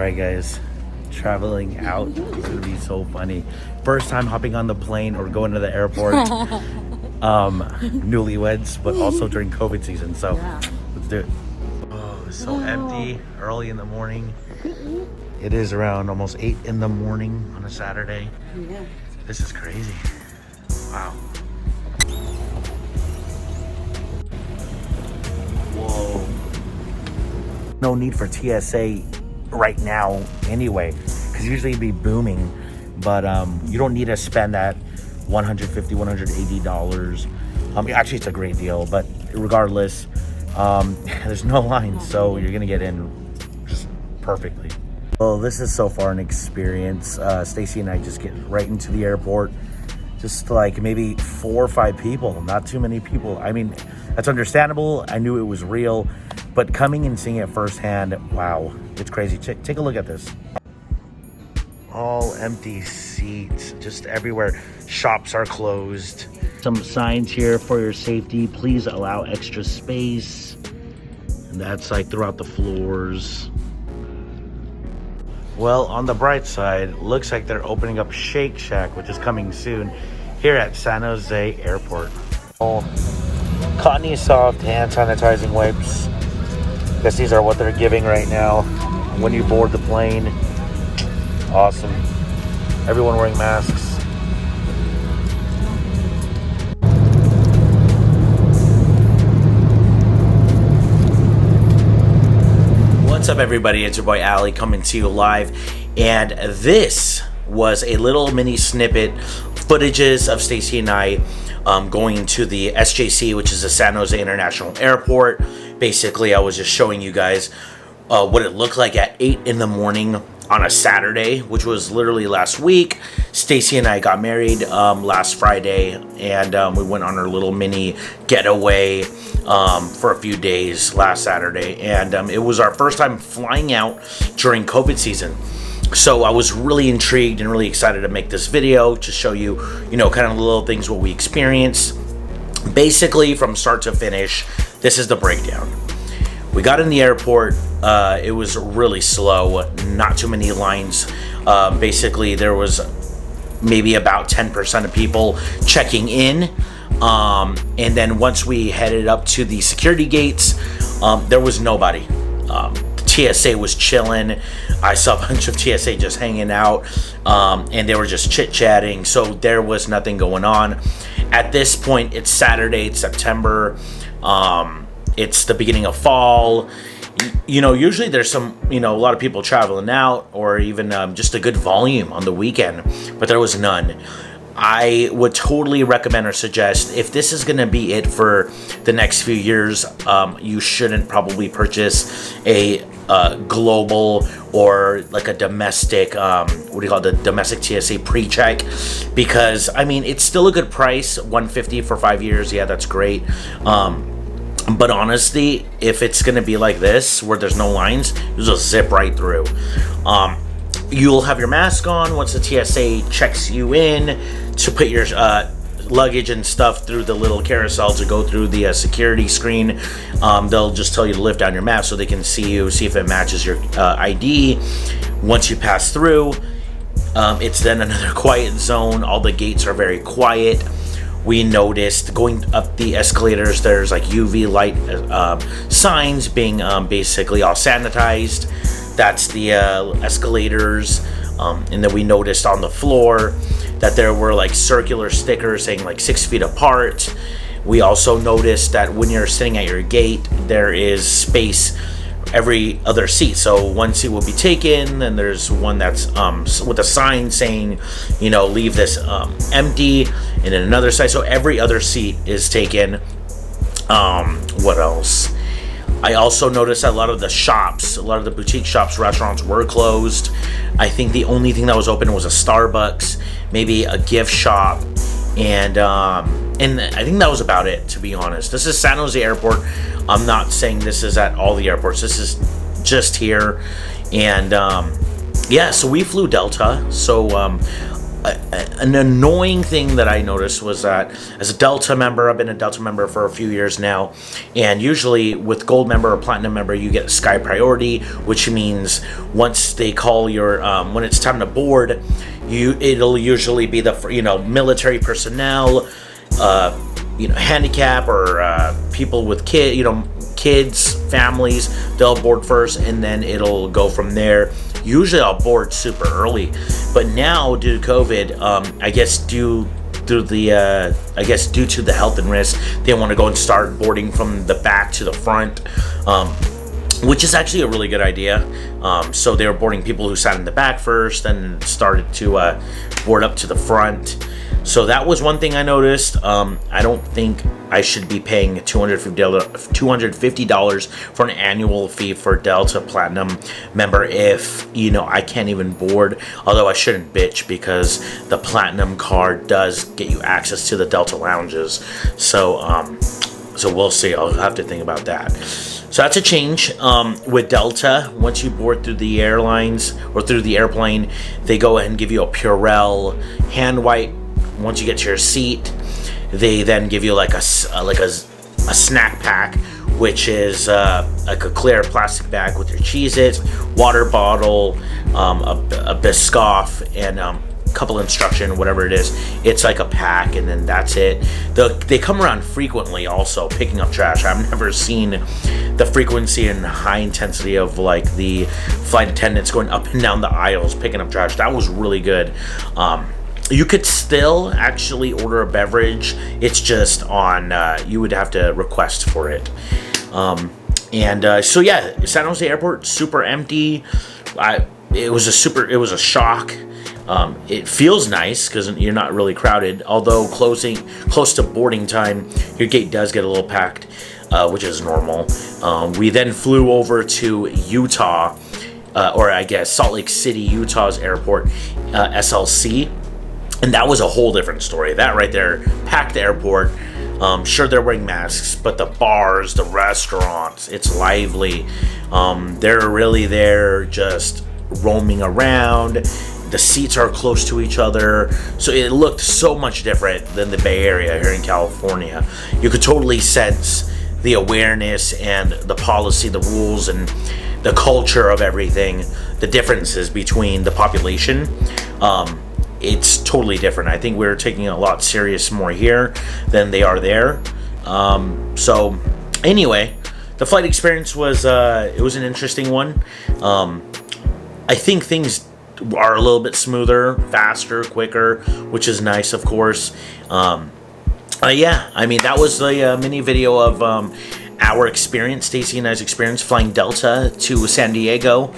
Alright guys, traveling out is gonna be so funny. First time hopping on the plane or going to the airport. Newlyweds, but also during COVID season, so let's do it. Oh, it's so empty, early in the morning. It is around almost 8 in the morning on a Saturday. Yeah. This is crazy. Wow. Whoa. No need for TSA right now anyway, because usually it'd be booming, but you don't need to spend that $150, $180. Actually, it's a great deal, but regardless, there's no line, so you're gonna get in just perfectly. Well, this is so far an experience. Stacy and I just get right into the airport. Just like maybe 4 or 5 people, not too many people. I mean, that's understandable. I knew it was real, but coming and seeing it firsthand, wow, it's crazy. Take a look at this. All empty seats, just everywhere. Shops are closed. Some signs here for your safety. Please allow extra space. And that's like throughout the floors. Well, on the bright side, looks like they're opening up Shake Shack, which is coming soon, here at San Jose Airport. Oh, Cottony Soft hand sanitizing wipes. Guess these are what they're giving right now when you board the plane. Awesome. Everyone wearing masks. What's up, everybody? It's your boy Ali coming to you live, and this was a little mini snippet footages of Stacy and I going to the SJC, which is the San Jose International Airport. Basically, I was just showing you guys what it looked like at 8 in the morning on a Saturday, which was literally last week. Stacy and I got married last Friday, and we went on our little mini getaway for a few days last Saturday, and it was our first time flying out during COVID season. So I was really intrigued and really excited to make this video to show you, kind of the little things what we experienced. Basically, from start to finish, this is the breakdown. We got in the airport. It was really slow, not too many lines. Basically, there was maybe about 10% of people checking in. And then once we headed up to the security gates, there was nobody. TSA was chilling. I saw a bunch of TSA just hanging out, and they were just chit-chatting, so there was nothing going on. At this point, it's Saturday, it's September, it's the beginning of fall. Usually there's some, a lot of people traveling out, or even just a good volume on the weekend, but there was none. I would totally recommend or suggest, if this is going to be it for the next few years, you shouldn't probably purchase a global or like a domestic, the domestic TSA pre-check, because it's still a good price. $150 for 5 years, yeah, that's great. But honestly, if it's going to be like this, where there's no lines, you just zip right through. You'll have your mask on once the TSA checks you in to put your luggage and stuff through the little carousel to go through the security screen. They'll just tell you to lift down your mask so they can see you, see if it matches your ID. Once you pass through, it's then another quiet zone. All the gates are very quiet. We noticed going up the escalators, there's like UV light signs being basically all sanitized. That's the escalators. And then we noticed on the floor that there were like circular stickers saying like 6 feet apart. We also noticed that when you're sitting at your gate, there is space every other seat. So one seat will be taken, and there's one that's with a sign saying, leave this empty, and then another side. So every other seat is taken. What else? I also noticed that a lot of the boutique shops, restaurants were closed. I think the only thing that was open was a Starbucks, maybe a gift shop, and I think that was about it, to be honest. This is San Jose Airport. I'm not saying this is at all the airports. This is just here. And so we flew Delta. So an annoying thing that I noticed was that as a Delta member, I've been a Delta member for a few years now, and usually with Gold member or Platinum member, you get Sky Priority, which means once they call your when it's time to board, it'll usually be the military personnel, handicap, or people with kids, families. They'll board first, and then it'll go from there. Usually I'll board super early, but now due to COVID, I guess due to the health and risk, they want to go and start boarding from the back to the front, which is actually a really good idea. So they were boarding people who sat in the back first, and started to board up to the front. So that was one thing I noticed. I don't think I should be paying $250 for an annual fee for Delta Platinum member if I can't even board. Although I shouldn't bitch, because the Platinum card does get you access to the Delta lounges. So we'll see. I'll have to think about that. So that's a change with Delta. Once you board through the airlines or through the airplane, they go ahead and give you a Purell hand wipe. Once you get to your seat, they then give you like a snack pack, which is like a clear plastic bag with your Cheez-Its, water bottle, a Biscoff, and couple instruction, whatever it is. It's like a pack, and then that's it. They come around frequently also picking up trash. I've never seen the frequency and high intensity of like the flight attendants going up and down the aisles picking up trash. That was really good. You could still actually order a beverage. It's just on, you would have to request for it. So yeah, San Jose Airport, super empty. It was a shock. It feels nice because you're not really crowded. Although close to boarding time, your gate does get a little packed, which is normal. We then flew over to Utah, or I guess Salt Lake City, Utah's airport, SLC. And that was a whole different story. That right there, packed airport. Sure, they're wearing masks, but the bars, the restaurants, it's lively. They're really there just roaming around. The seats are close to each other. So it looked so much different than the Bay Area here in California. You could totally sense the awareness and the policy, the rules, and the culture of everything, the differences between the population. It's totally different. I think we're taking it a lot serious more here than they are there. So anyway, the flight experience was it was an interesting one. I think things are a little bit smoother, faster, quicker, which is nice, of course. Yeah, I mean, that was the mini video of our experience, Stacy and I's experience flying Delta to San Diego.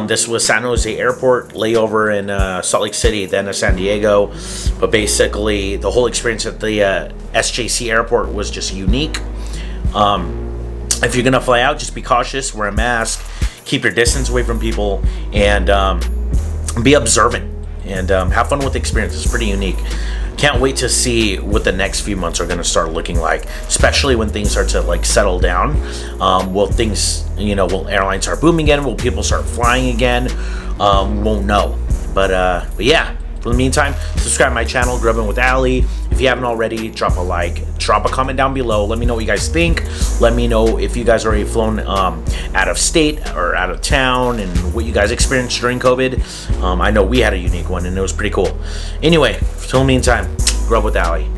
This was San Jose Airport, layover in Salt Lake City, then to San Diego. But basically, the whole experience at the SJC Airport was just unique. If you're gonna fly out, just be cautious, wear a mask, keep your distance away from people, and be observant, and have fun with the experience. It's pretty unique. Can't wait to see what the next few months are going to start looking like, especially when things start to like settle down. Will airlines start booming again? Will people start flying again? Won't know. But yeah, for the meantime, subscribe to my channel, Grubbin with Ali. If you haven't already, drop a like, drop a comment down below. Let me know what you guys think. Let me know if you guys already flown out of state or out of town, and what you guys experienced during COVID. I know we had a unique one, and it was pretty cool. Anyway, till the meantime, Grub with Ali.